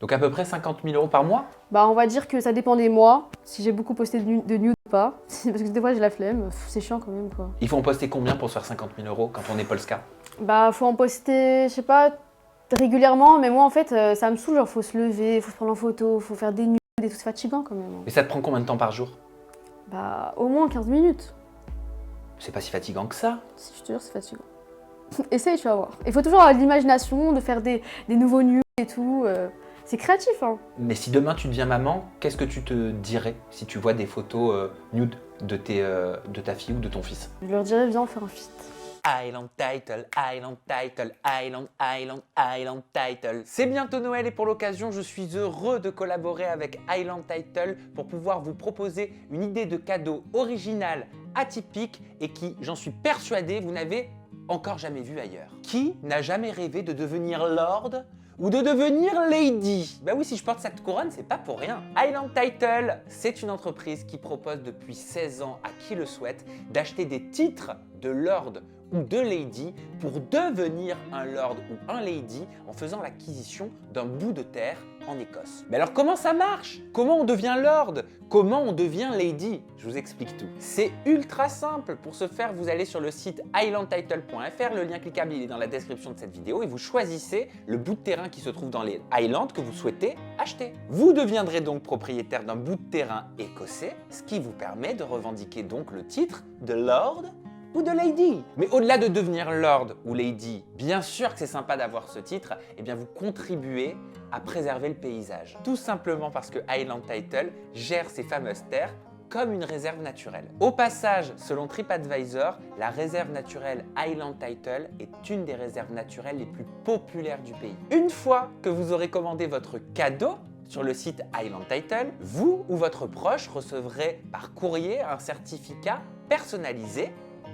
Donc à peu près 50 000 euros par mois? Bah, on va dire que ça dépend des mois, si j'ai beaucoup posté de nude ou pas. Parce que des fois, j'ai la flemme. C'est chiant quand même, quoi. Il faut en poster combien pour se faire 50 000 euros quand on est Polska? Bah, faut en poster, je sais pas, régulièrement. Mais moi, en fait, ça me saoule. Genre, faut se lever, faut se prendre en photo, faut faire des nudes et tout. C'est fatigant quand même. Mais ça te prend combien de temps par jour? Bah, au moins 15 minutes. C'est pas si fatigant que ça. Si je te jure, c'est fatigant. Essaye, tu vas voir. Il faut toujours avoir de l'imagination, de faire des nouveaux nudes et tout. C'est créatif, hein. Mais si demain tu deviens maman, qu'est-ce que tu te dirais si tu vois des photos nudes de ta fille ou de ton fils? Je leur dirais, viens, on fait un feat. Island Title, Island Title, Island, Island, Island Title. C'est bientôt Noël et pour l'occasion, je suis heureux de collaborer avec Island Title pour pouvoir vous proposer une idée de cadeau originale, atypique et qui, j'en suis persuadé, vous n'avez encore jamais vu ailleurs. Qui n'a jamais rêvé de devenir Lord ou de devenir Lady? Bah oui, si je porte cette couronne, c'est pas pour rien. Island Title, c'est une entreprise qui propose depuis 16 ans à qui le souhaite d'acheter des titres de Lord ou de Lady pour devenir un Lord ou un Lady en faisant l'acquisition d'un bout de terre en Écosse. Mais alors comment ça marche? Comment on devient Lord? Comment on devient Lady? Je vous explique tout. C'est ultra simple. Pour ce faire, vous allez sur le site islandtitle.fr, le lien cliquable il est dans la description de cette vidéo et vous choisissez le bout de terrain qui se trouve dans les Highlands que vous souhaitez acheter. Vous deviendrez donc propriétaire d'un bout de terrain écossais, ce qui vous permet de revendiquer donc le titre de Lord ou de Lady. Mais au-delà de devenir Lord ou Lady, bien sûr que c'est sympa d'avoir ce titre, eh bien vous contribuez à préserver le paysage. Tout simplement parce que Island Title gère ces fameuses terres comme une réserve naturelle. Au passage, selon TripAdvisor, la réserve naturelle Island Title est une des réserves naturelles les plus populaires du pays. Une fois que vous aurez commandé votre cadeau sur le site Island Title, vous ou votre proche recevrez par courrier un certificat personnalisé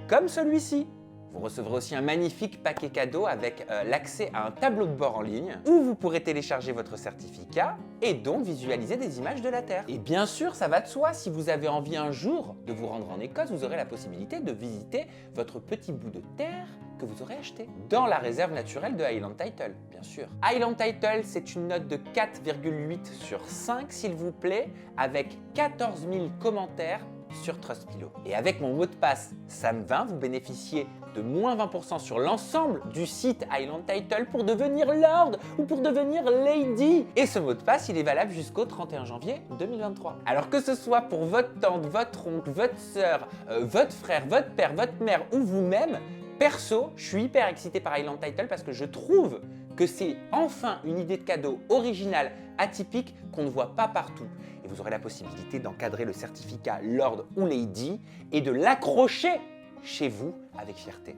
comme celui-ci. Vous recevrez aussi un magnifique paquet cadeau avec l'accès à un tableau de bord en ligne où vous pourrez télécharger votre certificat et donc visualiser des images de la Terre. Et bien sûr, ça va de soi, si vous avez envie un jour de vous rendre en Écosse, vous aurez la possibilité de visiter votre petit bout de terre que vous aurez acheté dans la réserve naturelle de Island Title, bien sûr. Island Title, c'est une note de 4,8 sur 5, s'il vous plaît, avec 14 000 commentaires sur Trustpilot. Et avec mon mot de passe SAM20, vous bénéficiez de moins 20% sur l'ensemble du site Island Title pour devenir Lord ou pour devenir Lady. Et ce mot de passe, il est valable jusqu'au 31 janvier 2023. Alors que ce soit pour votre tante, votre oncle, votre sœur, votre frère, votre père, votre mère ou vous-même, perso, je suis hyper excité par Island Title parce que je trouve que c'est enfin une idée de cadeau originale, atypique, qu'on ne voit pas partout. Et vous aurez la possibilité d'encadrer le certificat Lord ou Lady et de l'accrocher chez vous avec fierté.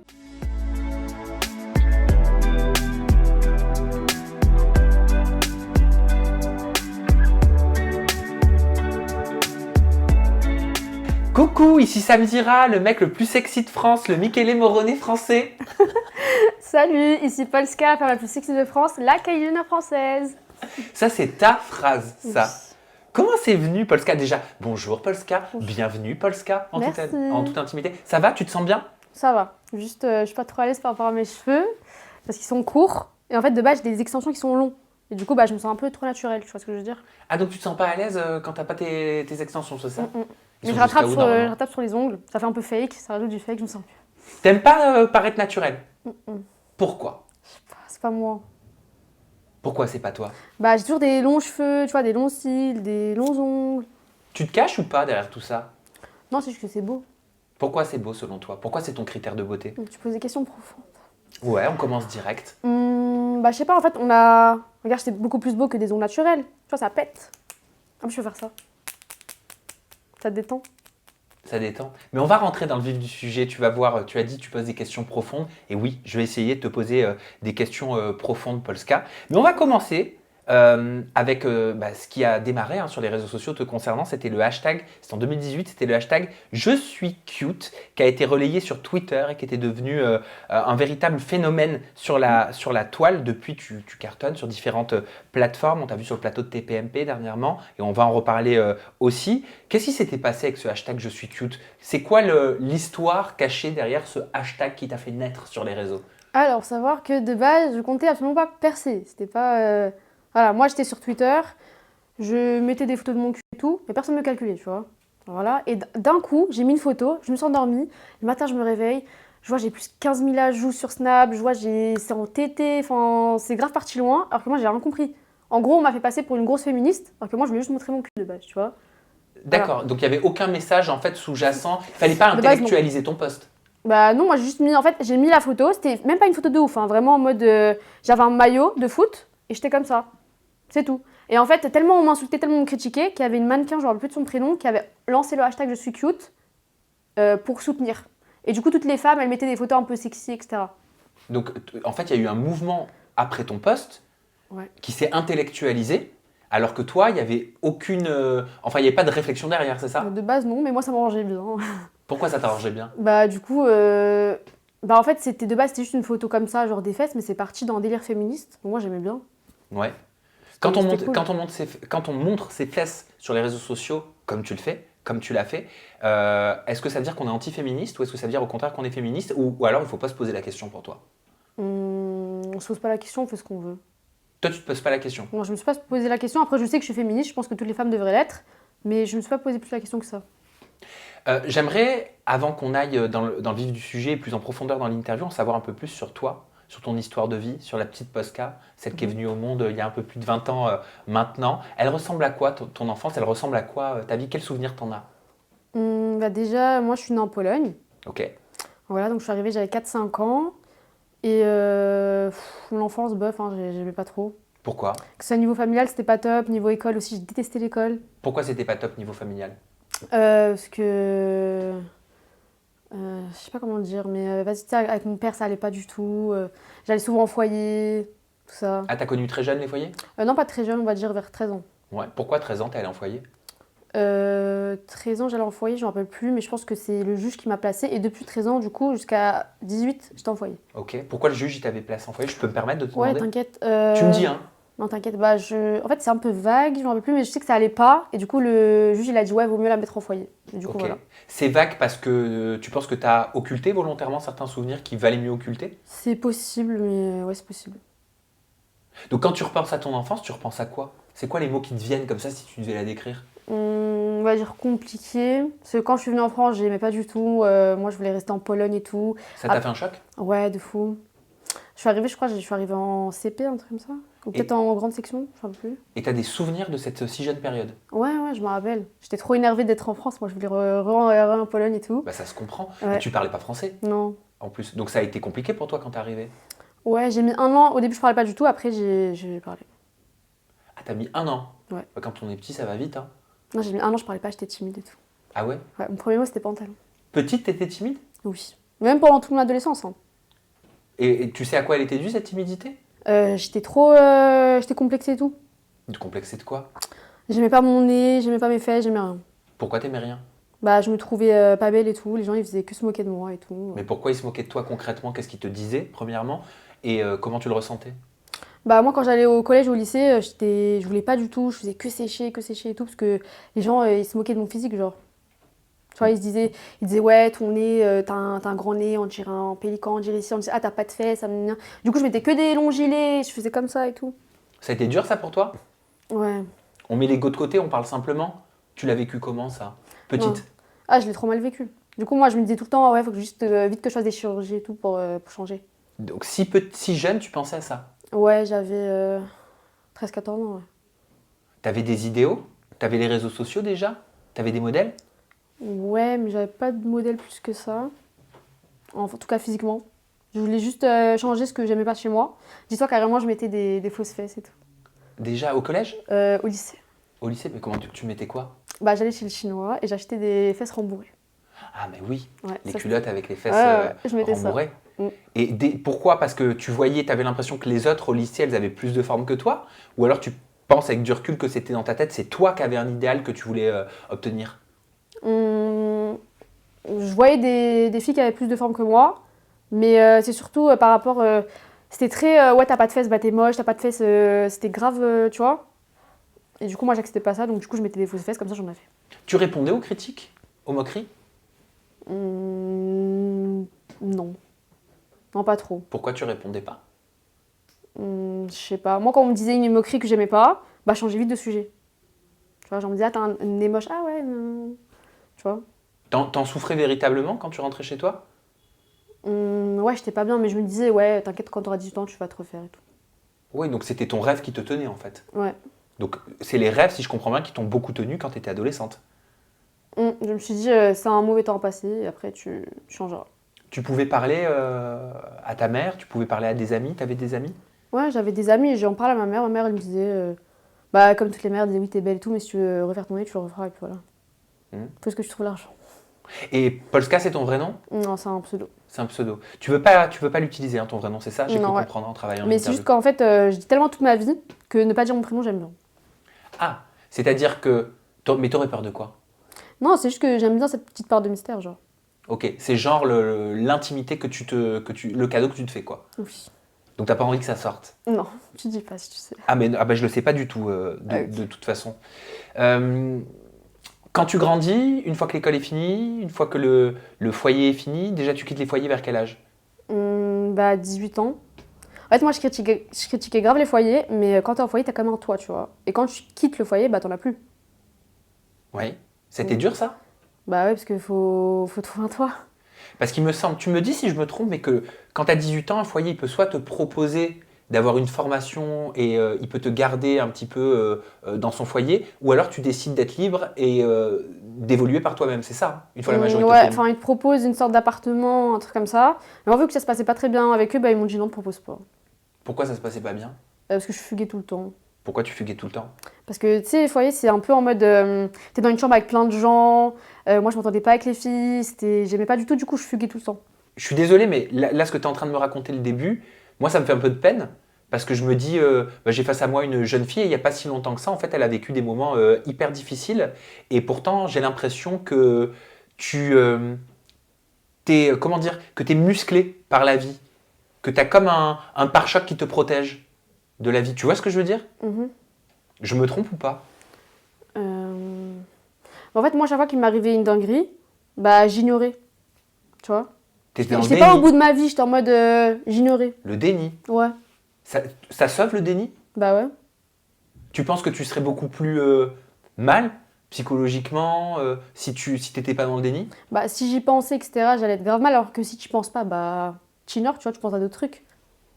Coucou, ici Sam Zira, le mec le plus sexy de France, le Michele Morone français. Salut, ici Polska, la femme la plus sexy de France, la Kayuna française. Ça, c'est ta phrase, ça. Oui. Comment c'est venu, Polska? Déjà, bonjour Polska, Bonjour. bienvenue Polska, Merci. en toute intimité. Ça va, tu te sens bien? Ça va, juste je suis pas trop à l'aise par rapport à mes cheveux, parce qu'ils sont courts, et en fait de base j'ai des extensions qui sont longs. Et du coup bah, je me sens un peu trop naturelle, tu vois ce que je veux dire? Ah, donc tu te sens pas à l'aise quand t'as pas tes extensions, c'est ça? Ils Mais sont je rattrape, jusqu'à où, normalement je rattrape sur les ongles, ça fait un peu fake, ça rajoute du fake, je me sens mieux. T'aimes pas paraître naturel? Pourquoi? C'est pas moi. Pourquoi c'est pas toi? Bah j'ai toujours des longs cheveux, tu vois, des longs cils, des longs ongles. Tu te caches ou pas derrière tout ça? Non, c'est juste que c'est beau. Pourquoi c'est beau selon toi? Pourquoi c'est ton critère de beauté? Donc, tu poses des questions profondes. Ouais, on commence direct. Bah je sais pas, en fait on a... Regarde, c'est beaucoup plus beau que des ongles naturels. Tu vois, ça pète. Ah, je peux faire ça. Ça te détend. Ça détend. Mais on va rentrer dans le vif du sujet. Tu vas voir, tu as dit tu poses des questions profondes. Et oui, je vais essayer de te poser des questions profondes, Polska. Mais on va commencer avec ce qui a démarré sur les réseaux sociaux te concernant. C'était le hashtag, c'était en 2018, c'était le hashtag Je suis cute qui a été relayé sur Twitter et qui était devenu un véritable phénomène sur la toile. Depuis, tu cartonnes sur différentes plateformes. On t'a vu sur le plateau de TPMP dernièrement et on va en reparler aussi. Qu'est-ce qui s'était passé avec ce hashtag Je suis cute? C'est quoi l'histoire cachée derrière ce hashtag qui t'a fait naître sur les réseaux? Alors, savoir que de base, je comptais absolument pas percer. C'était pas Voilà, moi j'étais sur Twitter, je mettais des photos de mon cul et tout, mais personne ne me calculait, tu vois. Voilà, et d'un coup, j'ai mis une photo, je me suis endormie, le matin je me réveille, je vois j'ai plus de 15 000 ajouts sur Snap, je vois c'est en TT, enfin c'est grave parti loin, alors que moi j'ai rien compris. En gros, on m'a fait passer pour une grosse féministe, alors que moi je voulais juste montrer mon cul de base, tu vois. Voilà. D'accord, donc il n'y avait aucun message en fait sous-jacent. Il fallait pas De base, non. intellectualiser ton post. Bah non, moi j'ai juste mis, en fait, j'ai mis la photo, c'était même pas une photo de ouf, hein, vraiment en mode, j'avais un maillot de foot, et j'étais comme ça, c'est tout. Et en fait, tellement on m'insultait, tellement on me critiquait, qu'il y avait une mannequin, je me rappelle plus de son prénom, qui avait lancé le hashtag je suis cute pour soutenir. Et du coup, toutes les femmes, elles mettaient des photos un peu sexy, etc. Donc en fait, il y a eu un mouvement après ton post Ouais. qui s'est intellectualisé, alors que toi, il n'y avait aucune. Enfin, il n'y avait pas de réflexion derrière, c'est ça? De base, non, mais moi ça m'arrangeait bien. Pourquoi ça t'arrangeait bien? Bah du coup, bah en fait, de base, c'était juste une photo comme ça, genre des fesses, mais c'est parti dans un délire féministe. Donc moi j'aimais bien. Ouais. Quand on, C'était cool. quand on montre ses fesses sur les réseaux sociaux, comme tu le fais, comme tu l'as fait, est-ce que ça veut dire qu'on est anti-féministe ou est-ce que ça veut dire au contraire qu'on est féministe ou alors il ne faut pas se poser la question pour toi? On se pose pas la question, on fait ce qu'on veut. Toi, tu ne te poses pas la question. Moi, je me suis pas posé la question. Après, je sais que je suis féministe, je pense que toutes les femmes devraient l'être, mais je me suis pas posé plus la question que ça. J'aimerais, avant qu'on aille dans le vif du sujet et plus en profondeur dans l'interview, en savoir un peu plus sur toi, sur ton histoire de vie, sur la petite Posca, celle qui est venue au monde il y a un peu plus de 20 ans maintenant. Elle ressemble à quoi ton enfance? Elle ressemble à quoi ta vie? Quels souvenirs t'en as? Bah déjà, moi, je suis née en Pologne. Ok. Voilà, donc je suis arrivée, j'avais 4-5 ans. Et l'enfance, bof, hein, j'aimais pas trop. Pourquoi? Que ce soit niveau familial, c'était pas top. Niveau école aussi, j'ai détesté l'école. Pourquoi c'était pas top niveau familial? Parce que. Je sais pas comment le dire, mais vas-y, tu sais, avec mon père, ça allait pas du tout. J'allais souvent en foyer, tout ça. Ah, t'as connu très jeune les foyers? Non, pas très jeune, on va dire vers 13 ans. Ouais. Pourquoi 13 ans t'es allé en foyer? 13 ans, j'allais en foyer, je me rappelle plus, mais je pense que c'est le juge qui m'a placée. Et depuis 13 ans, du coup, jusqu'à 18, j'étais en foyer. Ok. Pourquoi le juge il t'avait placé en foyer? Je peux me permettre de te Ouais, demander? t'inquiète. Tu me dis, hein? Non, t'inquiète, bah en fait c'est un peu vague, je me rappelle plus, mais je sais que ça allait pas. Et du coup, le juge il a dit ouais, vaut mieux la mettre en foyer. Et du coup, Ok. voilà. C'est vague parce que tu penses que tu as occulté volontairement certains souvenirs qui valait mieux occulter? C'est possible, mais ouais, c'est possible. Donc quand tu repenses à ton enfance, tu repenses à quoi? C'est quoi les mots qui te viennent comme ça si tu devais la décrire? On va dire compliqué. Parce que quand je suis venue en France, j'aimais pas du tout. Moi, je voulais rester en Pologne et tout. Ça t'a fait un choc? Ouais, de fou. Je suis arrivée, je crois, je suis arrivée en CP, un truc comme ça. Ou peut-être en grande section, je ne sais plus. Et tu as des souvenirs de cette si jeune période? Ouais, je me rappelle. J'étais trop énervée d'être en France. Moi, je voulais re en Pologne et tout. Bah ça se comprend. Ouais. Et tu parlais pas français Non. en plus. Donc ça a été compliqué pour toi quand t'es arrivé? Ouais, j'ai mis 1 an. Au début, je parlais pas du tout. Après, j'ai parlé. Ah t'as mis 1 an? Ouais. Bah, quand on est petit ça va vite hein. Non, j'ai mis 1 an, je parlais pas, j'étais timide et tout. Ah ouais? Ouais, mon premier mot, c'était pantalon. Petite t'étais timide? Oui. Même pendant toute mon adolescence. Hein. Et tu sais à quoi elle était due cette timidité? J'étais trop... j'étais complexée et tout. Du complexé de quoi? J'aimais pas mon nez, j'aimais pas mes fesses, j'aimais rien. Pourquoi t'aimais rien? Bah, je me trouvais pas belle et tout. Les gens, ils faisaient que se moquer de moi et tout. Mais pourquoi ils se moquaient de toi concrètement? Qu'est-ce qu'ils te disaient premièrement? Et comment tu le ressentais? Bah, moi, quand j'allais au collège ou au lycée, je voulais pas du tout. Je faisais que sécher et tout. Parce que les gens, ils se moquaient de mon physique, genre. Tu vois, ils disaient ouais, ton nez, t'as un grand nez, on dirait un pélican, on dirait ici, on dirait, ah, t'as pas de fesses, ça me... Du coup, je mettais que des longs gilets, je faisais comme ça et tout. Ça a été dur ça pour toi? Ouais. On met l'ego de côté, on parle simplement. Tu l'as vécu comment ça? Petite? Ouais. Ah, je l'ai trop mal vécu. Du coup, moi, je me disais tout le temps, ouais, faut que juste vite que je fasse des chirurgies et tout pour changer. Donc si jeune, tu pensais à ça? Ouais, j'avais 13-14 ans, ouais. T'avais des idéaux? T'avais les réseaux sociaux déjà? T'avais des modèles? Ouais, mais j'avais pas de modèle plus que ça. En tout cas, physiquement. Je voulais juste changer ce que j'aimais pas chez moi. Dis-toi, carrément, je mettais des fausses fesses et tout. Déjà au collège? Au lycée. Au lycée? Mais comment tu mettais quoi? Bah, j'allais chez le chinois et j'achetais des fesses rembourrées. Ah mais oui, Ouais, les ça, culottes avec les fesses je mettais ça. rembourrées. Mm. Et pourquoi? Parce que tu voyais, t'avais l'impression que les autres au lycée, elles avaient plus de forme que toi? Ou alors tu penses avec du recul que c'était dans ta tête, c'est toi qui avais un idéal que tu voulais obtenir? Je voyais des filles qui avaient plus de forme que moi, mais c'est surtout par rapport. C'était très ouais, t'as pas de fesses, bah t'es moche, t'as pas de fesses, c'était grave, tu vois. Et du coup, moi j'acceptais pas ça, donc du coup, je mettais des fausses fesses, comme ça j'en ai fait. Tu répondais aux critiques? Aux moqueries? Non. Non, pas trop. Pourquoi tu répondais pas? Je sais pas. Moi, quand on me disait une moquerie que j'aimais pas, bah, je changeais vite de sujet. Tu vois, genre, on me disait, ah, t'as un nez moche. Ah ouais, non. Tu vois. T'en souffrais véritablement quand tu rentrais chez toi? Ouais, j'étais pas bien, mais je me disais, ouais, t'inquiète, quand t'auras 18 ans, tu vas te refaire et tout. Oui, donc c'était ton rêve qui te tenait en fait. Ouais. Donc c'est les rêves, si je comprends bien, qui t'ont beaucoup tenu quand tu étais adolescente. Je me suis dit, c'est un mauvais temps à passer, et après, tu changeras. Tu pouvais parler à ta mère, tu pouvais parler à des amis, t'avais des amis? Ouais, j'avais des amis, et j'en parlais à ma mère, elle me disait, bah, comme toutes les mères, elle disait, oui, t'es belle et tout, mais si tu veux refaire ton nez, tu le referas, et puis voilà. Faut ce que tu trouves l'argent. Et Polska, c'est ton vrai nom? Non, c'est un pseudo. C'est un pseudo. Tu veux pas l'utiliser, hein, ton vrai nom, c'est ça? J'ai cru Non, ouais. comprendre en travaillant en Mais c'est interview. juste qu'en fait, je dis tellement toute ma vie que ne pas dire mon prénom, j'aime bien. Ah, c'est-à-dire que... Mais t'aurais peur de quoi? Non, c'est juste que j'aime bien cette petite part de mystère, genre. Ok, c'est genre l'intimité le cadeau que tu te fais, quoi. Oui. Donc t'as pas envie que ça sorte. Non, tu dis pas si tu sais. Ah, mais bah, je le sais pas du tout, Ah, ok. de toute façon. Euh, Quand tu grandis, une fois que l'école est finie, une fois que le foyer est fini, déjà tu quittes les foyers vers quel âge? Bah, 18 ans. En fait, moi, je critiquais grave les foyers, mais quand t'es en foyer, t'as quand même un toit, tu vois. Et quand tu quittes le foyer, bah, t'en as plus. Oui. C'était Mm. dur ça? Bah ouais, parce qu'il faut trouver un toit. Parce qu'il me semble, tu me dis si je me trompe, mais que quand tu as 18 ans, un foyer, il peut soit te proposer d'avoir une formation et il peut te garder un petit peu dans son foyer, ou alors tu décides d'être libre et d'évoluer par toi-même. C'est ça, hein, une fois la majorité Ouais, obtenue. enfin, ils te proposent une sorte d'appartement, un truc comme ça. Mais en vu que ça se passait pas très bien avec eux, bah, ils m'ont dit non, te propose pas. Pourquoi ça se passait pas bien? Parce que je fuguais tout le temps. Pourquoi tu fuguais tout le temps? Parce que, tu sais, les foyers, c'est un peu en mode... t'es dans une chambre avec plein de gens. Moi, je m'entendais pas avec les filles. J'aimais pas du tout, du coup, je fuguais tout le temps. Je suis désolé, mais là, ce que tu es en train de me raconter le début, moi, ça me fait un peu de peine. Parce que je me dis, bah, j'ai face à moi une jeune fille et il n'y a pas si longtemps que ça, en fait, elle a vécu des moments hyper difficiles. Et pourtant, j'ai l'impression que tu comment dire, que tu es musclé par la vie. Que tu as comme un pare-choc qui te protège de la vie. Tu vois ce que je veux dire? Mhm. Je me trompe ou pas? Euh, En fait, moi, chaque fois qu'il m'arrivait une dinguerie, bah, j'ignorais. Tu vois? T'étais dans le J'étais pas au bout déni. de ma vie, j'étais en mode j'ignorais. Le déni. Ouais, Ça sauve le déni? bah ouais. Tu penses que tu serais beaucoup plus mal psychologiquement si t'étais pas dans le déni? Bah, si j'y pensais, etc., j'allais être grave mal, alors que si tu penses pas, bah, t'ignores, tu vois, tu penses à d'autres trucs.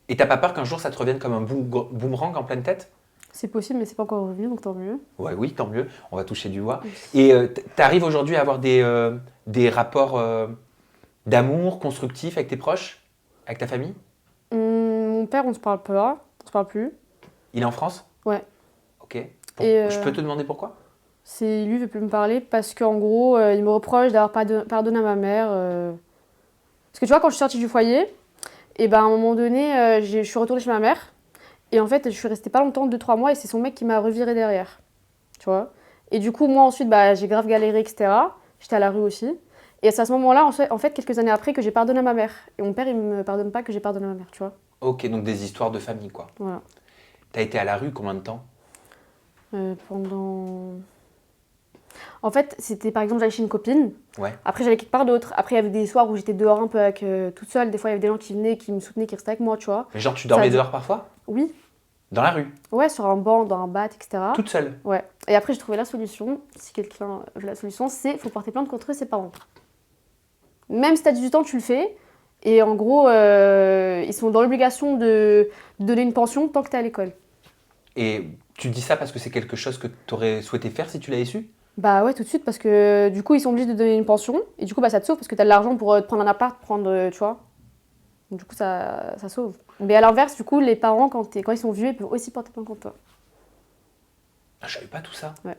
Et t'as pas peur qu'un jour ça te revienne comme un boomerang en pleine tête? C'est possible, mais c'est pas encore revenu, donc tant mieux. Ouais, oui, tant mieux, on va toucher du bois. Oui. Et t'arrives aujourd'hui à avoir des rapports d'amour constructifs avec tes proches, avec ta famille? Mon père, on se parle pas, on se parle plus. Il est en France? Ouais. Ok. Et Je peux te demander pourquoi? c'est lui qui veut plus me parler parce qu'en gros, il me reproche d'avoir pas pardonné à ma mère. Parce que tu vois, quand je suis sortie du foyer, et ben à un moment donné, je suis retournée chez ma mère. Et en fait, je suis restée pas longtemps, 2 3 mois, et c'est son mec qui m'a revirée derrière. Tu vois. Et du coup, moi ensuite, bah, j'ai grave galéré, etc. J'étais à la rue aussi. Et c'est à ce moment-là, en fait, quelques années après, que j'ai pardonné à ma mère. Et mon père, il me pardonne pas que j'ai pardonné à ma mère, tu vois. Ok, donc des histoires de famille, quoi. Voilà. T'as été à la rue combien de temps? Pendant... En fait, c'était par exemple, j'allais chez une copine. Ouais. Après, j'allais quelque part d'autre. Après, il y avait des soirs où j'étais dehors un peu avec, toute seule. Des fois, il y avait des gens qui venaient, qui me soutenaient, qui restaient avec moi, tu vois. Mais genre, tu dormais Ça- dehors parfois? Oui. Dans la rue? Ouais, sur un banc, dans un bath, etc. Toute seule? Ouais. Et après, j'ai trouvé la solution. Si quelqu'un veut la solution, c'est faut porter plainte contre ses parents. Même si t'as 18 ans, tu le fais. Et en gros, ils sont dans l'obligation de donner une pension tant que t'es à l'école. Et tu dis ça parce que c'est quelque chose que tu aurais souhaité faire si tu l'avais su? Bah ouais, tout de suite, parce que du coup, ils sont obligés de donner une pension. Et du coup, bah, ça te sauve parce que t'as de l'argent pour te prendre un appart, prendre, tu vois. Donc, du coup, ça sauve. Mais à l'inverse, du coup, les parents, quand ils sont vieux, ils peuvent aussi porter plainte contre toi. Ah, je savais pas tout ça. Ouais.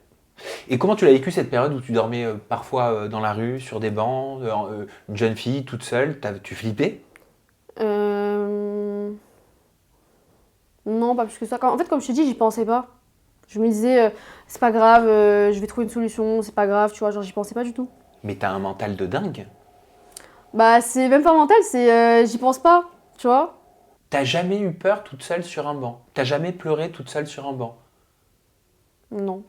Et comment tu l'as vécu cette période où tu dormais parfois dans la rue, sur des bancs, une jeune fille toute seule, tu flippais? Euh... Non, pas plus que ça. En fait, comme je te dis, j'y pensais pas. Je me disais, c'est pas grave, je vais trouver une solution, c'est pas grave, tu vois, genre j'y pensais pas du tout. Mais t'as un mental de dingue. Bah, c'est même pas mental, c'est j'y pense pas, tu vois. T'as jamais eu peur toute seule sur un banc? T'as jamais pleuré toute seule sur un banc? Non.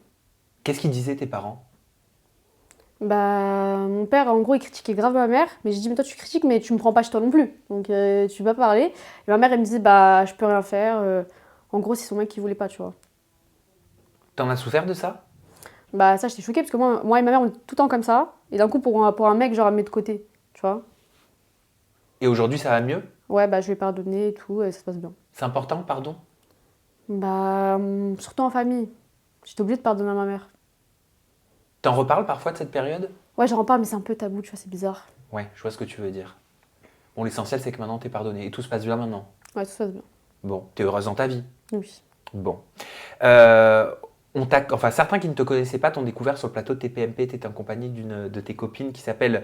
Qu'est-ce qu'ils disaient tes parents? Bah, mon père, en gros, il critiquait grave ma mère, mais j'ai dit, mais toi, tu critiques, mais tu me prends pas chez toi non plus. Donc, tu vas pas parler. Et ma mère, elle me disait, bah, je peux rien faire. En gros, c'est son mec qui voulait pas, tu vois. T'en as souffert de ça? Bah, ça, j'étais choquée, parce que moi et ma mère, on est tout le temps comme ça. Et d'un coup, pour un mec, genre, elle me met de côté, tu vois. Et aujourd'hui, ça va mieux? Ouais, bah, je lui ai pardonné et tout, et ça se passe bien. C'est important, pardon? Bah, surtout en famille. J'étais obligée de pardonner à ma mère. T'en reparles parfois de cette période? Ouais, j'en parle, mais c'est un peu tabou, tu vois, c'est bizarre. Ouais, je vois ce que tu veux dire. Bon, l'essentiel, c'est que maintenant, t'es pardonné. Et tout se passe bien maintenant. Ouais, tout se passe bien. Bon, t'es heureuse dans ta vie. Oui. Bon. Enfin, certains qui ne te connaissaient pas t'ont découvert sur le plateau de TPMP. Tu étais en compagnie d'une de tes copines qui s'appelle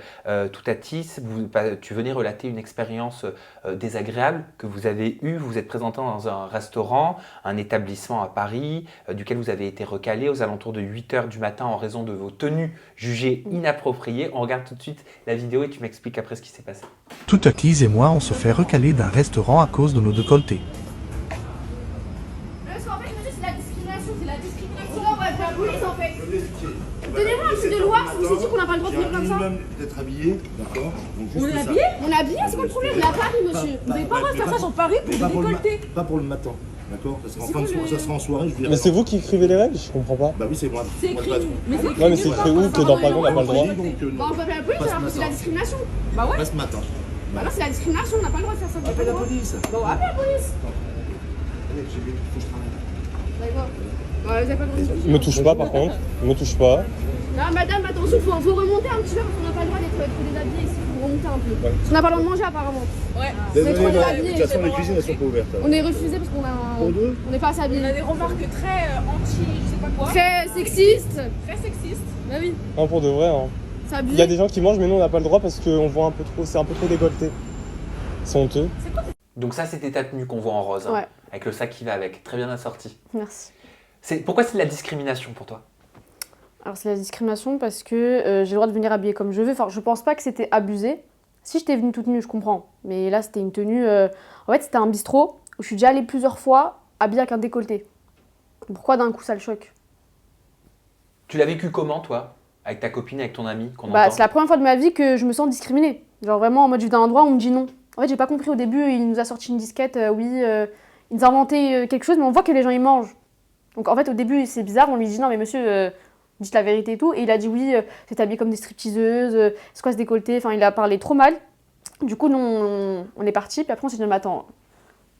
Toutatis. Tu venais relater une expérience désagréable que vous avez eue. Vous vous êtes présenté dans un restaurant, un établissement à Paris, duquel vous avez été recalé aux alentours de 8h du matin en raison de vos tenues jugées inappropriées. On regarde tout de suite la vidéo et tu m'expliques après ce qui s'est passé. Toutatis et moi, on se fait recaler d'un restaurant à cause de nos décolletés. Donnez-moi un truc de loi, vous avez dit qu'on n'a pas le droit de venir comme ça. D'être habillé, d'accord. On est habillé? On est habillé, c'est quoi le problème? On est à Paris, monsieur. Vous n'avez pas le droit de faire ça sur Paris pour vous décolleter. Pas pour le matin, d'accord. Ça sera en fin de soirée, ça sera en soirée, je dirais. Mais c'est vous qui écrivez les règles? Je comprends pas. Bah oui, c'est moi. C'est écrit. Mais c'est écrit. Non mais c'est écrit où que dans Paris on n'a pas le droit? Bah on peut appeler la police alors que c'est la discrimination. Bah ouais. Pas ce matin. Bah non, c'est la discrimination, on n'a pas le droit de faire ça. Appelle la police. Bah on va appeler la police. Allez, j'ai vu, faut que je travaille. D'accord. Bah vous avez pas le droit de Me touche pas par contre. Me touche pas. Non, madame, attention, faut remonter un petit peu parce qu'on n'a pas le droit d'être déshabillé ici. Faut remonter un peu. Parce qu'on n'a pas le droit de manger apparemment. Ouais. Désolé, trop non. déshabillé. De toute façon, les cuisines, elles sont pas ouvertes. On est refusé parce qu'on a Pour deux on n'est pas assez habillé. On a des remarques très anti, je sais pas quoi. Très sexiste. Très sexistes. Bah oui, Non pour de vrai. Hein. c'est Il abusé. y a des gens qui mangent mais nous on n'a pas le droit parce qu'on voit un peu trop, c'est un peu trop décolleté. C'est honteux. Donc ça, c'était ta tenue qu'on voit en rose, hein, Ouais. avec le sac qui va avec. Très bien assorti. Merci. Pourquoi c'est de la discrimination pour toi? Alors c'est la discrimination parce que j'ai le droit de venir habillée comme je veux. Enfin, je pense pas que c'était abusé. Si j'étais venue toute nue, je comprends. Mais là, c'était une tenue... En fait, c'était un bistrot où je suis déjà allée plusieurs fois habillée avec un décolleté. Pourquoi d'un coup ça le choque? Tu l'as vécu comment, toi? Avec ta copine, avec ton ami qu'on Bah, entend? c'est la première fois de ma vie que je me sens discriminée. Genre vraiment en mode je vais dans un endroit où on me dit non. En fait, j'ai pas compris au début, il nous a sorti une disquette, il nous a inventé quelque chose, mais on voit que les gens ils mangent. Donc en fait, au début, c'est bizarre, on lui dit non, mais monsieur, dites la vérité et tout. Et il a dit oui, c'est habillé comme des stripteaseuses, c'est quoi ce décolleté? Enfin, il a parlé trop mal. Du coup, nous, on est parti, puis après on s'est dit mais attends,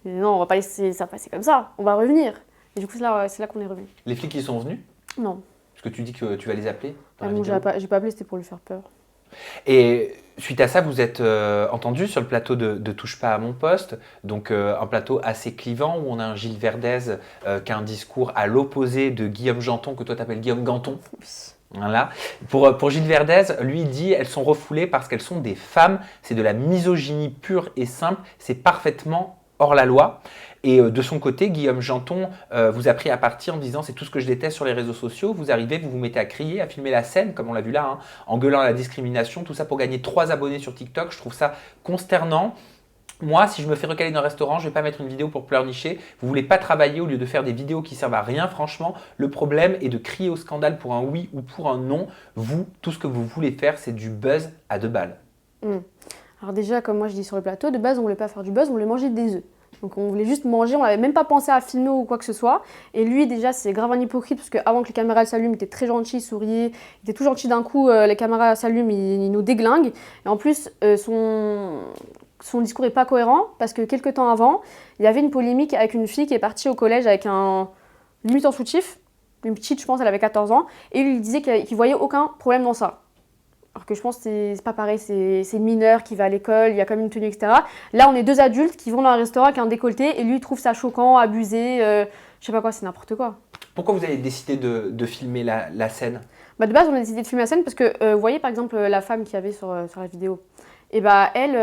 non, on va pas laisser ça passer comme ça, on va revenir. Et du coup, c'est là qu'on est revenu. Les flics, ils sont venus? Non, Parce que tu dis que tu vas les appeler dans la non, vidéo. j'ai pas appelé, c'était pour lui faire peur. Et suite à ça, vous êtes entendu sur le plateau de Touche pas à mon poste, donc un plateau assez clivant où on a un Gilles Verdez qui a un discours à l'opposé de Guillaume Janton, que toi t'appelles Guillaume Ganton. Voilà. Pour Gilles Verdez, lui il dit elles sont refoulées parce qu'elles sont des femmes, c'est de la misogynie pure et simple, c'est parfaitement hors la loi. Et de son côté, Guillaume Janton vous a pris à partie en disant c'est tout ce que je déteste sur les réseaux sociaux. Vous arrivez, vous vous mettez à crier, à filmer la scène, comme on l'a vu là, hein, en gueulant à la discrimination, tout ça pour gagner 3 abonnés sur TikTok. Je trouve ça consternant. Moi, si je me fais recaler dans un restaurant, je ne vais pas mettre une vidéo pour pleurnicher. Vous voulez pas travailler au lieu de faire des vidéos qui servent à rien, franchement. Le problème est de crier au scandale pour un oui ou pour un non. Vous, tout ce que vous voulez faire, c'est du buzz à 2 balles. Alors déjà, comme moi je dis sur le plateau, de base on voulait pas faire du buzz, on voulait manger des œufs. Donc on voulait juste manger, on n'avait même pas pensé à filmer ou quoi que ce soit. Et lui déjà c'est grave un hypocrite parce qu'avant que les caméras s'allument, il était très gentil, il souriait, il était tout gentil d'un coup, les caméras s'allument, il nous déglingue. Et en plus son discours est pas cohérent parce que quelques temps avant, il y avait une polémique avec une fille qui est partie au collège avec un limite en soutif, une petite je pense, elle avait 14 ans, et lui il disait qu'il voyait aucun problème dans ça. Alors que je pense que c'est pas pareil, c'est une mineure qui va à l'école, il y a quand même une tenue, etc. Là, on est 2 adultes qui vont dans un restaurant avec un décolleté et lui, il trouve ça choquant, abusé, je sais pas quoi, c'est n'importe quoi. Pourquoi vous avez décidé de filmer la scène? Bah de base, on a décidé de filmer la scène parce que, vous voyez par exemple la femme qu'il y avait sur la vidéo, et bah elle,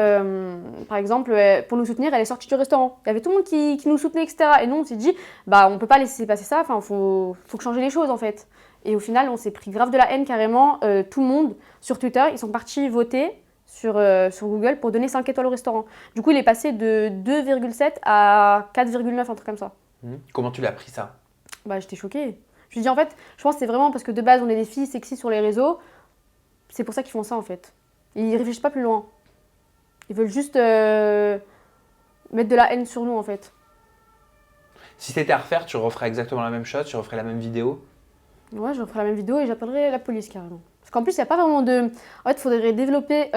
par exemple, pour nous soutenir, elle est sortie du restaurant. Il y avait tout le monde qui nous soutenait, etc. Et nous, on s'est dit, bah on peut pas laisser passer ça, enfin, faut changer les choses en fait. Et au final, on s'est pris grave de la haine carrément. Tout le monde, sur Twitter, ils sont partis voter sur Google pour donner 5 étoiles au restaurant. Du coup, il est passé de 2,7 à 4,9, un truc comme ça. Comment tu l'as pris ça? Bah, j'étais choquée. Je me dis en fait, je pense que c'est vraiment parce que de base, on est des filles sexy sur les réseaux. C'est pour ça qu'ils font ça en fait. Ils réfléchissent pas plus loin. Ils veulent juste mettre de la haine sur nous en fait. Si c'était à refaire, tu referais exactement la même chose, tu referais la même vidéo? Ouais, je referai la même vidéo et j'appellerai la police carrément. Parce qu'en plus, il n'y a pas vraiment de. En fait, il faudrait développer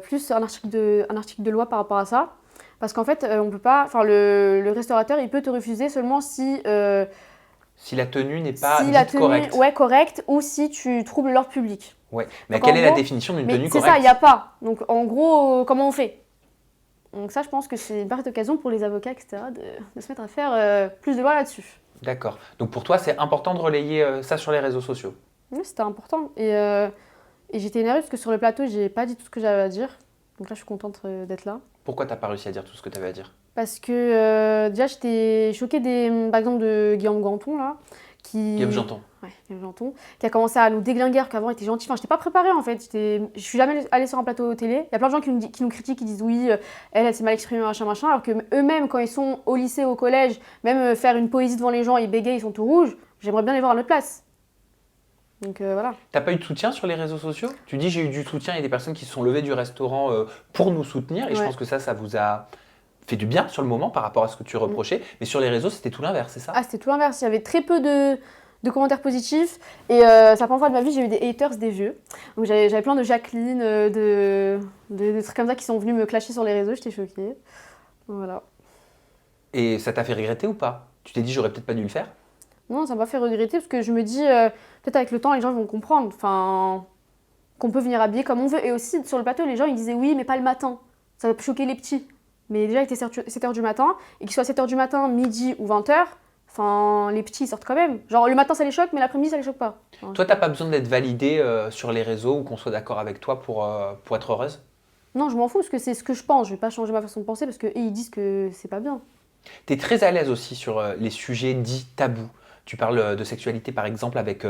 plus un article de loi par rapport à ça. Parce qu'en fait, on peut pas. Enfin, le restaurateur, il peut te refuser seulement si. Si la tenue n'est pas si la dite tenue, correcte. ouais, correcte, ou si tu troubles l'ordre public. Ouais. Mais Donc, quelle en est la gros- définition d'une Mais tenue c'est correcte? ça, il n'y a pas. Donc, en gros, comment on fait? Donc, ça, je pense que c'est une parfaite occasion pour les avocats, etc., de se mettre à faire plus de lois là-dessus. D'accord. Donc pour toi, c'est important de relayer ça sur les réseaux sociaux. Oui, c'était important. Et j'étais énervée parce que sur le plateau, j'ai pas dit tout ce que j'avais à dire. Donc là, je suis contente d'être là. Pourquoi t'as pas réussi à dire tout ce que tu avais à dire? Parce que déjà, j'étais choquée par exemple, de Guillaume Ganton, là. Guillaume Janton. Ouais, Guillaume Janton, qui a commencé à nous déglinguer, alors qu'avant, il était gentil. Enfin, j'étais pas préparée, en fait. Je suis jamais allée sur un plateau télé. Il y a plein de gens qui nous critiquent, qui disent oui, elle s'est mal exprimée, machin, machin. Alors que eux-mêmes, quand ils sont au lycée, au collège, même faire une poésie devant les gens, ils bégayent, ils sont tout rouges. J'aimerais bien les voir à notre place. Donc voilà. T'as pas eu de soutien sur les réseaux sociaux? Tu dis j'ai eu du soutien, il y a des personnes qui se sont levées du restaurant pour nous soutenir et je Ouais. pense que ça vous a fait du bien sur le moment par rapport à ce que tu reprochais. Mais sur les réseaux, c'était tout l'inverse, c'est ça? Ah, c'était tout l'inverse. Il y avait très peu de commentaires positifs. Et c'est la première fois de ma vie, j'ai eu des haters, des vieux. Donc j'avais plein de Jacqueline, de trucs comme ça qui sont venus me clasher sur les réseaux. J'étais choquée. Voilà. Et ça t'a fait regretter ou pas? Tu t'es dit j'aurais peut-être pas dû le faire? Non, ça m'a fait regretter parce que je me dis, peut-être avec le temps, les gens vont comprendre. Enfin, qu'on peut venir habiller comme on veut. Et aussi, sur le plateau, les gens, ils disaient oui, mais pas le matin. Ça va choquer les petits. Mais déjà, il était 7h du matin. Et qu'il soit 7h du matin, midi ou 20h, enfin, les petits, ils sortent quand même. Genre, le matin, ça les choque, mais l'après-midi, ça les choque pas. Enfin, Toi, t'as pas besoin d'être validée sur les réseaux ou qu'on soit d'accord avec toi pour être heureuse? non, je m'en fous parce que c'est ce que je pense. Je vais pas changer ma façon de penser parce que ils disent que c'est pas bien. T'es très à l'aise aussi sur les sujets dits tabous. Tu parles de sexualité par exemple avec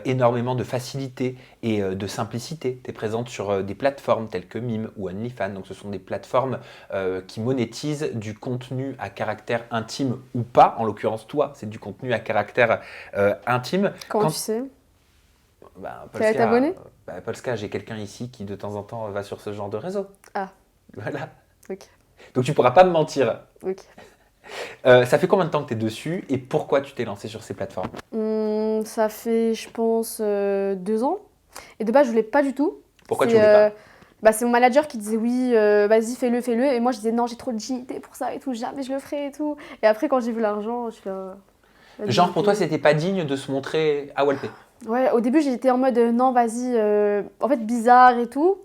énormément de facilité et de simplicité. Tu es présente sur des plateformes telles que Mime ou OnlyFans. Donc ce sont des plateformes qui monétisent du contenu à caractère intime ou pas. En l'occurrence, toi, c'est du contenu à caractère intime. Comment Quand- tu sais? Bah, Tu vas t'abonner? Polska, j'ai quelqu'un ici qui de temps en temps va sur ce genre de réseau. Ah. Voilà. Ok. Donc tu pourras pas me mentir. Ok. Ça fait combien de temps que tu es dessus et pourquoi tu t'es lancé sur ces plateformes? Ça fait, je pense, 2 ans. Et de base, je voulais pas du tout. Pourquoi tu C'est, voulais pas? Bah, c'est mon manager qui disait oui, vas-y, fais-le, fais-le. Et moi, je disais non, j'ai trop de dignité pour ça et tout, jamais je le ferai et tout. Et après, quand j'ai vu l'argent, je suis là. Genre pour toi, c'était pas digne de se montrer à Walpé. Ouais, au début, j'étais en mode non, vas-y, en fait, bizarre et tout.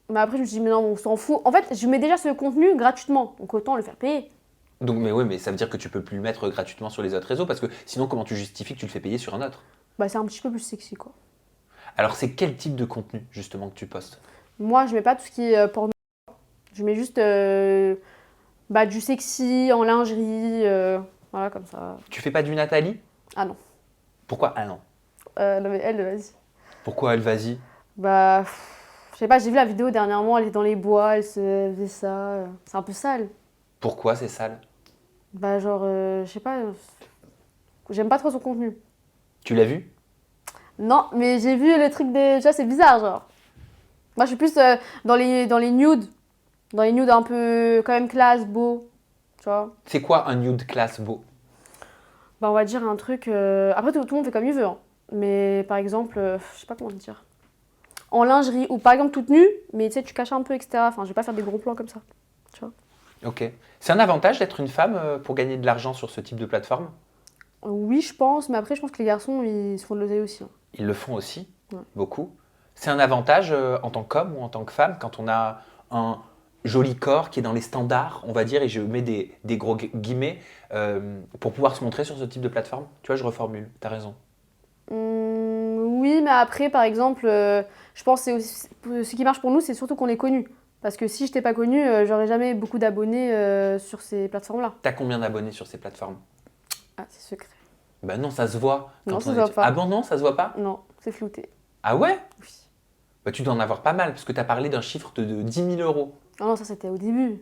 Mais après, je me suis dit, mais non, on s'en fout. En fait, je mets déjà ce contenu gratuitement, donc autant le faire payer. Donc, mais oui, mais ça veut dire que tu peux plus le mettre gratuitement sur les autres réseaux parce que sinon, comment tu justifies que tu le fais payer sur un autre? Bah, c'est un petit peu plus sexy, quoi. Alors, c'est quel type de contenu justement que tu postes? Moi, je mets pas tout ce qui est porno. Je mets juste du sexy en lingerie, voilà, comme ça. Tu fais pas du Nathalie? Ah non. Pourquoi? Ah non. Non, mais elle, vas-y. Pourquoi elle, vas-y? Bah, je sais pas, j'ai vu la vidéo dernièrement, elle est dans les bois, elle se faisait ça. C'est un peu sale. Pourquoi c'est sale? Bah, genre, je sais pas, j'aime pas trop son contenu. Tu l'as vu? Non, mais j'ai vu le truc des. Tu vois, c'est bizarre, genre. Moi, je suis plus dans les nudes. Dans les nudes un peu, quand même, classe, beau. Tu vois. C'est quoi un nude class beau? Bah, on va dire un truc. Après, tout le monde fait comme il veut, hein. Mais par exemple, je sais pas comment te dire. En lingerie, ou par exemple toute nue, mais tu sais, tu caches un peu, etc. Enfin, je vais pas faire des gros plans comme ça. Tu vois. Ok. C'est un avantage d'être une femme pour gagner de l'argent sur ce type de plateforme? Oui, je pense, mais après, je pense que les garçons, ils se font de l'oseille aussi, hein. Ils le font aussi, Ouais. beaucoup. C'est un avantage en tant qu'homme ou en tant que femme quand on a un joli corps qui est dans les standards, on va dire, et je mets des gros guillemets, pour pouvoir se montrer sur ce type de plateforme? Tu vois, je reformule, t'as raison. Oui, mais après, par exemple, je pense que ce qui marche pour nous, c'est surtout qu'on est connu. Parce que si je n'étais pas connue, j'aurais jamais beaucoup d'abonnés sur ces plateformes-là. T'as combien d'abonnés sur ces plateformes? Ah, c'est secret. Bah non, ça se voit. Non, quand ça on se est- voit pas. Ah bon, non, ça se voit pas? Non, c'est flouté. Ah ouais? Oui. Bah tu dois en avoir pas mal, parce que t'as parlé d'un chiffre de 10 000 euros. Ah non, ça c'était au début.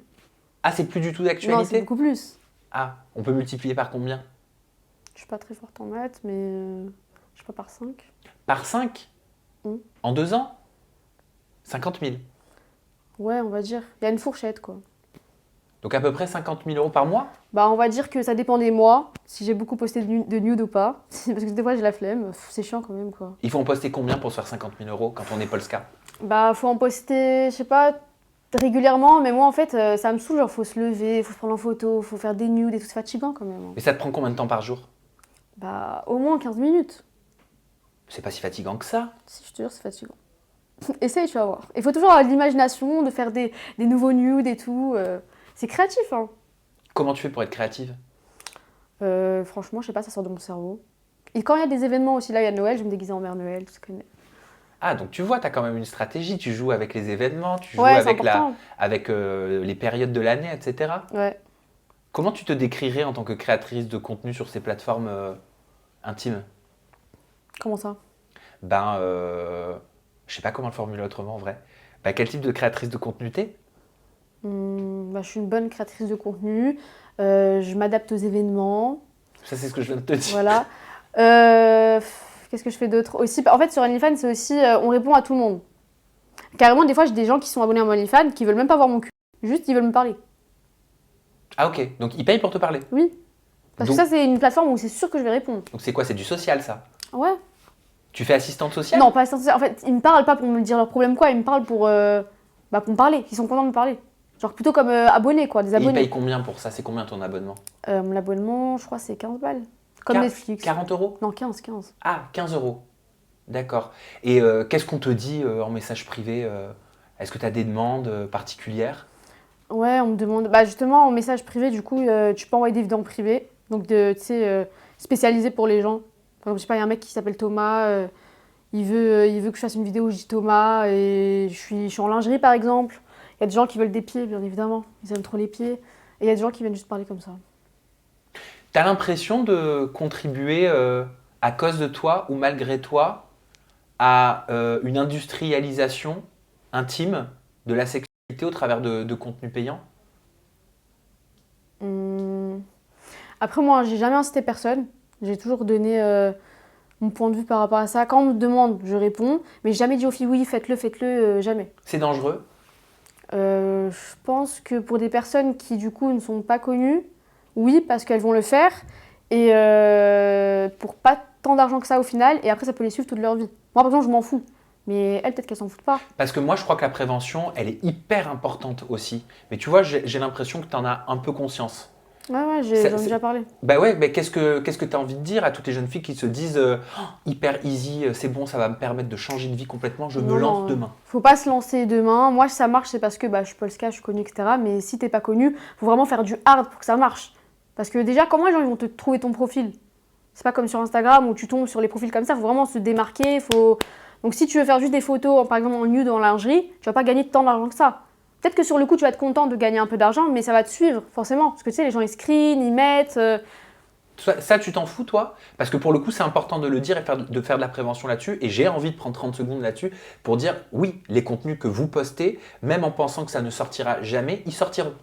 Ah, c'est plus du tout Non, c'est d'actualité? beaucoup plus. Ah, on peut multiplier par combien? Je suis pas très forte en maths, mais je sais pas, par 5. Par 5? Mm. En 2 ans? 50 000. Ouais, on va dire. Il y a une fourchette, quoi. Donc à peu près 50 000 euros par mois. Bah, on va dire que ça dépend des mois, si j'ai beaucoup posté de nude ou pas. Parce que des fois, j'ai la flemme. C'est chiant quand même, quoi. Il faut en poster combien pour se faire 50 000 euros quand on est Polska? Bah, faut en poster, je sais pas, régulièrement. Mais moi, en fait, ça me saoule. Genre, faut se lever, faut se prendre en photo, faut faire des nudes et tout. C'est fatigant quand même. Mais ça te prend combien de temps par jour? Bah, au moins 15 minutes. C'est pas si fatigant que ça. Si, je te jure, c'est fatigant. Essaye, tu vas voir. Il faut toujours avoir de l'imagination, de faire des nouveaux nudes et tout. C'est créatif, hein. Comment tu fais pour être créative? Franchement, je sais pas, ça sort de mon cerveau. Et quand il y a des événements aussi, là, il y a Noël, je vais me déguiser en Mère Noël, tu connais. Ah, donc tu vois, tu as quand même une stratégie. Tu joues avec les événements, tu joues Ouais, c'est avec, important. avec les périodes de l'année, etc. Ouais. Comment tu te décrirais en tant que créatrice de contenu sur ces plateformes intimes? Comment ça? Ben, je sais pas comment le formuler autrement en vrai. Ben, quel type de créatrice de contenu t'es? Bah, je suis une bonne créatrice de contenu. Je m'adapte aux événements. Ça, c'est ce que je viens de te dire. Voilà. Qu'est-ce que je fais d'autre aussi? En fait, sur OnlyFans, c'est aussi, on répond à tout le monde. Carrément, des fois, j'ai des gens qui sont abonnés à mon OnlyFans qui veulent même pas voir mon cul. Juste, ils veulent me parler. Ah, ok. Donc, ils payent pour te parler. Oui. Parce Donc- que ça, c'est une plateforme où c'est sûr que je vais répondre. Donc, c'est quoi? C'est du social, ça? Ouais. Tu fais assistante sociale? Non, pas essentiel. En fait, ils me parlent pas pour me dire leurs problèmes, quoi. Ils me parlent pour me parler. Ils sont contents de me parler. Genre plutôt comme abonnés, quoi. Des Et ils abonnés. payent combien pour ça? C'est combien ton abonnement? Mon abonnement, je crois, c'est 15 balles. Comme Quar- Netflix. 40 euros? Non, 15. Ah, 15 euros. D'accord. Et qu'est-ce qu'on te dit en message privé? Est-ce que tu as des demandes particulières? Ouais, on me demande. Bah, justement, en message privé, du coup, tu peux envoyer des vidéos en privé. Donc, tu sais, spécialisées pour les gens. Par exemple, je sais pas, il y a un mec qui s'appelle Thomas. Il veut que je fasse une vidéo où je dis Thomas. Et je suis en lingerie, par exemple. Il y a des gens qui veulent des pieds, bien évidemment. Ils aiment trop les pieds. Et il y a des gens qui viennent juste parler comme ça. T'as l'impression de contribuer à cause de toi ou malgré toi à une industrialisation intime de la sexualité au travers de contenus payants? Après, moi, j'ai jamais incité personne. J'ai toujours donné mon point de vue par rapport à ça. Quand on me demande, je réponds. Mais j'ai jamais dit aux filles, oui, faites-le, jamais. C'est dangereux? Je pense que pour des personnes qui, du coup, ne sont pas connues, oui, parce qu'elles vont le faire. Et pour pas tant d'argent que ça au final. Et après, ça peut les suivre toute leur vie. Moi, par exemple, je m'en fous. Mais elles, peut-être qu'elles s'en foutent pas. Parce que moi, je crois que la prévention, elle est hyper importante aussi. Mais tu vois, j'ai l'impression que tu en as un peu conscience. Ouais, Ça- j'en ai c'est- déjà parlé. Bah ouais, mais qu'est-ce que tu as envie de dire à toutes les jeunes filles qui se disent oh, hyper easy, c'est bon, ça va me permettre de changer de vie complètement, je me Non, lance non, demain. Faut pas se lancer demain. Moi, si ça marche, c'est parce que je suis Polska, je suis connue, etc. Mais si t'es pas connue, faut vraiment faire du hard pour que ça marche. Parce que déjà, comment les gens ils vont te trouver ton profil? C'est pas comme sur Instagram où tu tombes sur les profils comme ça. Faut vraiment se démarquer. Donc si tu veux faire juste des photos, par exemple en nude ou en lingerie, tu vas pas gagner tant d'argent que ça. Peut-être que sur le coup, tu vas être content de gagner un peu d'argent, mais ça va te suivre, forcément. Parce que tu sais, les gens, ils screenent, ils mettent. Ça, tu t'en fous, toi? Parce que pour le coup, c'est important de le dire et de faire de la prévention là-dessus. Et j'ai envie de prendre 30 secondes là-dessus pour dire oui, les contenus que vous postez, même en pensant que ça ne sortira jamais, ils sortiront.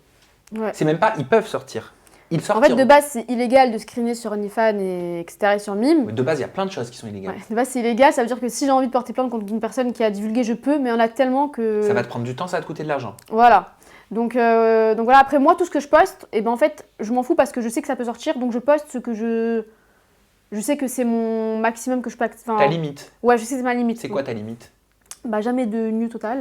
Ouais. C'est même pas, ils peuvent sortir. Ils En sortiront. fait, de base, c'est illégal de screener sur OnlyFans et etc. et sur Mime. De base, il y a plein de choses qui sont illégales. Ouais, de base, c'est illégal. Ça veut dire que si j'ai envie de porter plainte contre une personne qui a divulgué, je peux, mais il y en a tellement que. Ça va te prendre du temps, ça va te coûter de l'argent. Voilà. Donc voilà, après moi, tout ce que je poste, et ben en fait, je m'en fous parce que je sais que ça peut sortir, donc je poste ce que je sais que c'est mon maximum que je peux. Enfin, Ta limite, ouais, je sais que c'est ma limite. c'est quoi ta limite? Bah jamais de nu total.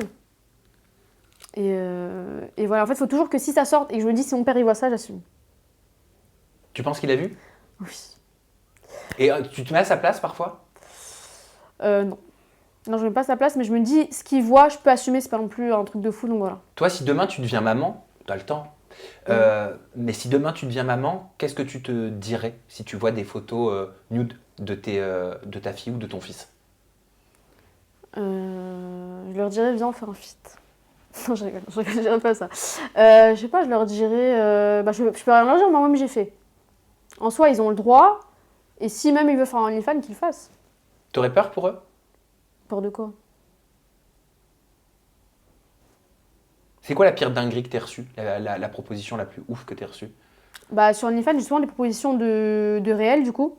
Et voilà, en fait, il faut toujours que si ça sorte et que je me dis si mon père il voit ça, j'assume. Tu penses qu'il a vu? Oui. Et tu te mets à sa place parfois? Non. Non, je mets pas sa place, mais je me dis ce qu'il voit, je peux assumer, c'est pas non plus un truc de fou, donc voilà. Toi, si demain tu deviens maman, tu as le temps. Mais si demain tu deviens maman, qu'est-ce que tu te dirais si tu vois des photos nude de ta fille ou de ton fils? Je leur dirais, viens, on fait un feat. Non, je dirais pas ça. Je sais pas, je leur dirais, je peux rien leur dire, moi-même j'ai fait. En soi, ils ont le droit, et si même ils veulent faire un OnlyFans, qu'ils le fassent. T'aurais peur pour eux? Peur de quoi? C'est quoi la pire dinguerie que t'aies reçue? La proposition la plus ouf que t'aies reçue? Bah, sur OnlyFans, justement, des propositions de réel, du coup.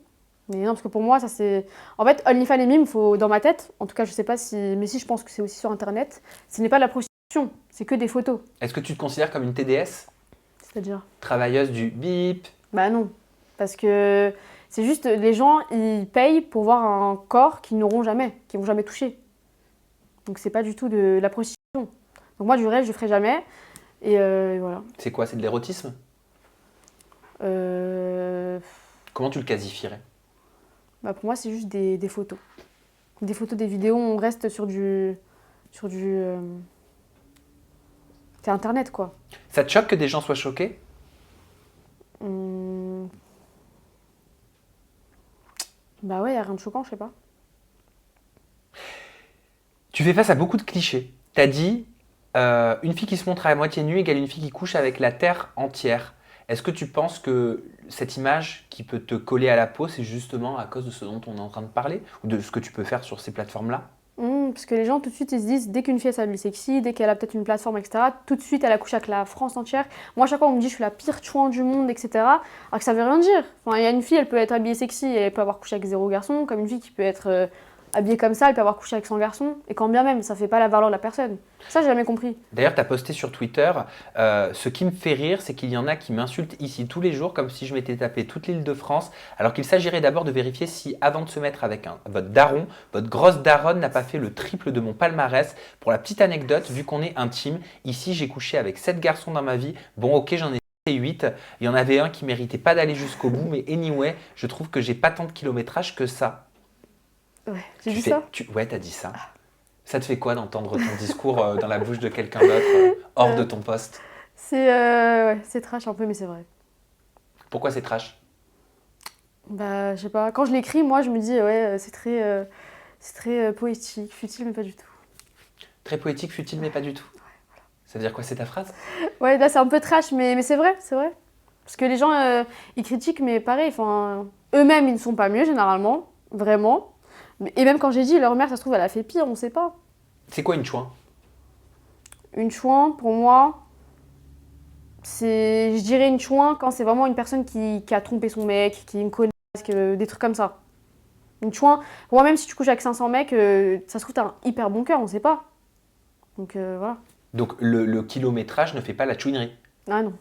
Mais non, parce que pour moi, ça c'est. En fait, OnlyFans et Mime, faut dans ma tête, en tout cas, je sais pas si. Mais si, je pense que c'est aussi sur internet, ce n'est pas de la prostitution, c'est que des photos. Est-ce que tu te considères comme une TDS? C'est-à-dire? Travailleuse du bip? Bah non. Parce que c'est juste, les gens, ils payent pour voir un corps qu'ils n'auront jamais, qu'ils vont jamais toucher. Donc c'est pas du tout de la prostitution. Donc moi, du rêve, je ferai jamais. Et voilà. C'est quoi? C'est de l'érotisme? Comment tu le qualifierais? Bah pour moi, c'est juste des photos. Des photos, des vidéos, on reste sur du c'est internet, quoi. Ça te choque que des gens soient choqués? Bah ouais, y a rien de choquant, je sais pas. Tu fais face à beaucoup de clichés. T'as dit une fille qui se montre à moitié nue égale une fille qui couche avec la terre entière. Est-ce que tu penses que cette image qui peut te coller à la peau, c'est justement à cause de ce dont on est en train de parler? Ou de ce que tu peux faire sur ces plateformes-là? Parce que les gens, tout de suite, ils se disent, dès qu'une fille s'habille sexy, dès qu'elle a peut-être une plateforme, etc., tout de suite, elle a couché avec la France entière. Moi, à chaque fois, on me dit, je suis la pire chouin du monde, etc. Alors que ça veut rien dire. Enfin, il y a une fille, elle peut être habillée sexy et elle peut avoir couché avec 0 garçon, comme une fille qui peut être habillée comme ça, elle peut avoir couché avec 100 garçons. Et quand bien même, ça fait pas la valeur de la personne. Ça, j'ai jamais compris. D'ailleurs, tu as posté sur Twitter, ce qui me fait rire, c'est qu'il y en a qui m'insultent ici tous les jours, comme si je m'étais tapé toute l'île de France, alors qu'il s'agirait d'abord de vérifier si, avant de se mettre avec votre daron, votre grosse daronne n'a pas fait le triple de mon palmarès. Pour la petite anecdote, vu qu'on est intime, ici j'ai couché avec 7 garçons dans ma vie. Bon, ok, j'en ai fait 8. Il y en avait un qui méritait pas d'aller jusqu'au bout, mais anyway, je trouve que j'ai pas tant de kilométrage que ça. Ouais, j'ai dit ça. Ouais, t'as dit ça. Ça te fait quoi d'entendre ton discours dans la bouche de quelqu'un d'autre, hors de ton poste? Ouais, c'est trash un peu, mais c'est vrai. Pourquoi c'est trash? Bah, je sais pas. Quand je l'écris, moi, je me dis, ouais, c'est très poétique, futile, mais pas du tout. Très poétique, futile, mais pas du tout. Ça veut dire quoi, c'est ta phrase? Ouais, là, c'est un peu trash, mais c'est vrai, c'est vrai. Parce que les gens, ils critiquent, mais pareil, enfin, eux-mêmes, ils ne sont pas mieux, généralement, vraiment. Et même quand j'ai dit, leur mère, ça se trouve, elle a fait pire, on sait pas. C'est quoi une chouin? Une chouin, pour moi, je dirais une chouin quand c'est vraiment une personne qui a trompé son mec, qui est une connasse, des trucs comme ça. Une chouin, pour moi, même si tu couches avec 500 mecs, ça se trouve, t'as un hyper bon cœur, on sait pas. Donc voilà. Donc le kilométrage ne fait pas la chouinerie? Ah non.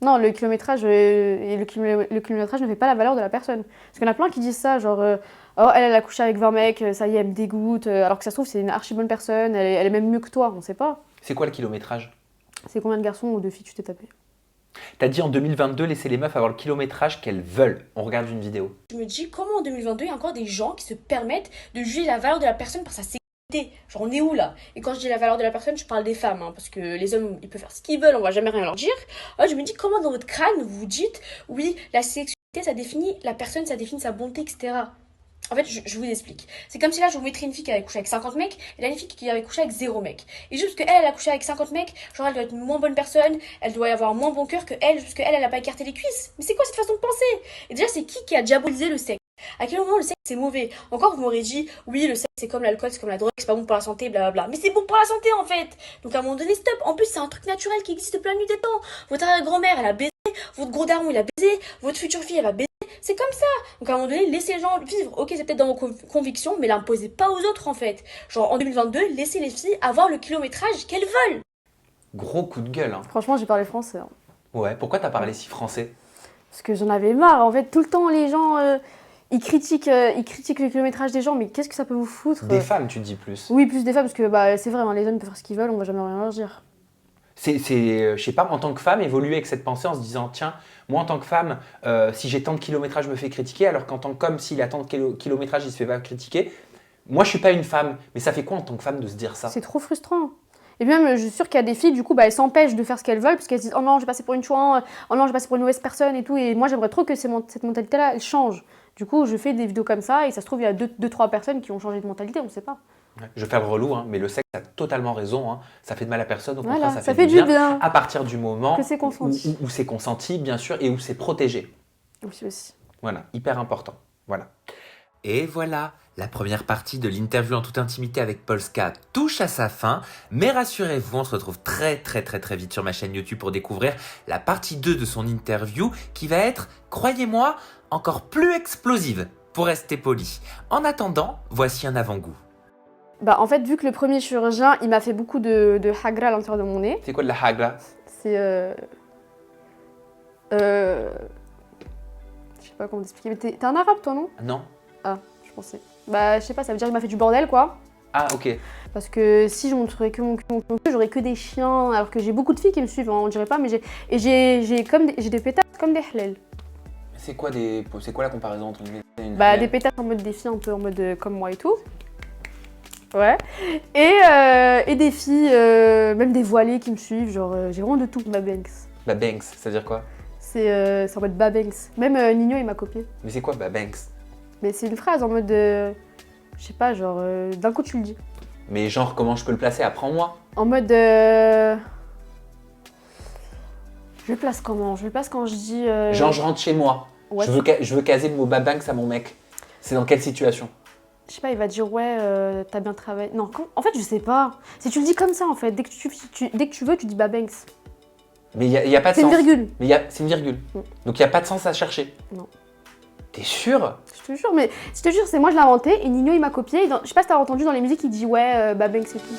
Non, le kilométrage, le kilométrage ne fait pas la valeur de la personne. Parce qu'il y en a plein qui disent ça, genre, oh, elle a couché avec 20 mecs, ça y est, elle me dégoûte. Alors que ça se trouve, c'est une archi bonne personne, elle est même mieux que toi, on sait pas. C'est quoi le kilométrage? C'est combien de garçons ou de filles tu t'es tapé? T'as dit en 2022, laissez les meufs avoir le kilométrage qu'elles veulent. On regarde une vidéo. Je me dis, comment en 2022, il y a encore des gens qui se permettent de juger la valeur de la personne par sa sexualité? Genre, on est où là? Et quand je dis la valeur de la personne, je parle des femmes, hein, parce que les hommes, ils peuvent faire ce qu'ils veulent, on va jamais rien leur dire. Alors, je me dis, comment dans votre crâne vous vous dites, oui, la sexualité, ça définit la personne, ça définit sa bonté, etc. En fait, je vous explique. C'est comme si là, je vous mettrais une fille qui avait couché avec 50 mecs, et là, une fille qui avait couché avec 0 mec. Et juste parce qu'elle, elle a couché avec 50 mecs, genre, elle doit être une moins bonne personne, elle doit avoir un moins bon cœur que elle, juste parce qu'elle, elle a pas écarté les cuisses. Mais c'est quoi cette façon de penser? Et déjà, c'est qui a diabolisé le sexe? À quel moment le sexe c'est mauvais? Encore vous m'aurez dit, oui, le sexe c'est comme l'alcool, c'est comme la drogue, c'est pas bon pour la santé, blablabla. Mais c'est bon pour la santé en fait! Donc à un moment donné, stop! En plus, c'est un truc naturel qui existe depuis la nuit des temps. Votre arrière-grand-mère, elle a baisé, votre gros daron, il a baisé, votre future fille, elle va baiser. C'est comme ça! Donc à un moment donné, laissez les gens vivre. Ok, c'est peut-être dans vos convictions, mais l'imposez pas aux autres en fait. Genre en 2022, laissez les filles avoir le kilométrage qu'elles veulent. Gros coup de gueule, hein. Franchement, j'ai parlé français. Hein. Ouais, pourquoi t'as parlé si français? Parce que j'en avais marre. En fait, tout le temps, les gens, ils critiquent le kilométrage des gens, mais qu'est-ce que ça peut vous foutre? Des femmes, tu dis plus. Oui, plus des femmes, parce que bah, c'est vrai, hein, les hommes peuvent faire ce qu'ils veulent, on va jamais rien leur dire. Je sais pas, en tant que femme, évoluer avec cette pensée en se disant, tiens, moi en tant que femme, si j'ai tant de kilométrage, je me fais critiquer, alors qu'en tant qu'homme, s'il a tant de kilométrage, il se fait pas critiquer. Moi, je suis pas une femme, mais ça fait quoi en tant que femme de se dire ça? C'est trop frustrant. Et même, je suis sûre qu'il y a des filles, du coup, bah, elles s'empêchent de faire ce qu'elles veulent, parce qu'elles se disent, oh non, je vais passer pour une chouin, oh non, je vais passer pour une mauvaise personne et tout. Et moi, j'aimerais trop que cette mentalité-là, elle change. Du coup, je fais des vidéos comme ça, et ça se trouve, il y a 2-3 personnes qui ont changé de mentalité, on sait pas. Ouais, je vais faire le relou, hein, mais le sexe a totalement raison. Hein. Ça fait de mal à personne, au Voilà, contraire, ça fait du bien. À partir du moment Que c'est consenti. où c'est consenti, bien sûr, et où c'est protégé. Oui, aussi. Voilà, hyper important. Voilà. Et voilà, la première partie de l'interview en toute intimité avec Polska touche à sa fin. Mais rassurez-vous, on se retrouve très très vite sur ma chaîne YouTube pour découvrir la partie 2 de son interview qui va être, croyez-moi, encore plus explosive, pour rester poli. En attendant, voici un avant-goût. Bah en fait, vu que le premier chirurgien, il m'a fait beaucoup de hagra à l'intérieur de mon nez, C'est quoi de la hagra? c'est... Je sais pas comment t'expliquer, mais t'es un arabe toi, non? Non. Ah, je pensais. Bah je sais pas, ça veut dire qu'il m'a fait du bordel quoi. Ah, ok. Parce que si je montrais que mon cul, j'aurais que des chiens, alors que j'ai beaucoup de filles qui me suivent, hein, on dirait pas, mais j'ai des pétasses comme des halal. C'est quoi la comparaison entre une Bah des pétasses en mode des filles, un peu en mode comme moi et tout. Ouais. Et des filles, même des voilées qui me suivent, genre j'ai vraiment de tout. Babanks. Babanks, ça veut dire quoi? C'est en mode Babanks. Même Nino il m'a copié. Mais c'est quoi Babanks? Mais c'est une phrase en mode, je sais pas, genre d'un coup tu le dis. Mais genre, comment je peux le placer? Apprends-moi. En mode, je le place comment? Je le place quand je dis. Genre, je rentre chez moi. Ouais. Je veux caser le mot Babanks à mon mec. C'est dans quelle situation? Je sais pas, il va dire ouais, t'as bien travaillé. Non, en fait, je sais pas. Si tu le dis comme ça, en fait, dès que tu veux, tu dis Babanks. Mais il y a pas de C'est sens. une virgule. Mais c'est une virgule. Mm. Donc il n'y a pas de sens à chercher. Non. T'es sûr? Je te jure, mais je te jure, c'est moi je l'ai inventé et Nino il m'a copié. Je sais pas si t'as entendu dans les musiques, il dit ouais, Babanks et tout.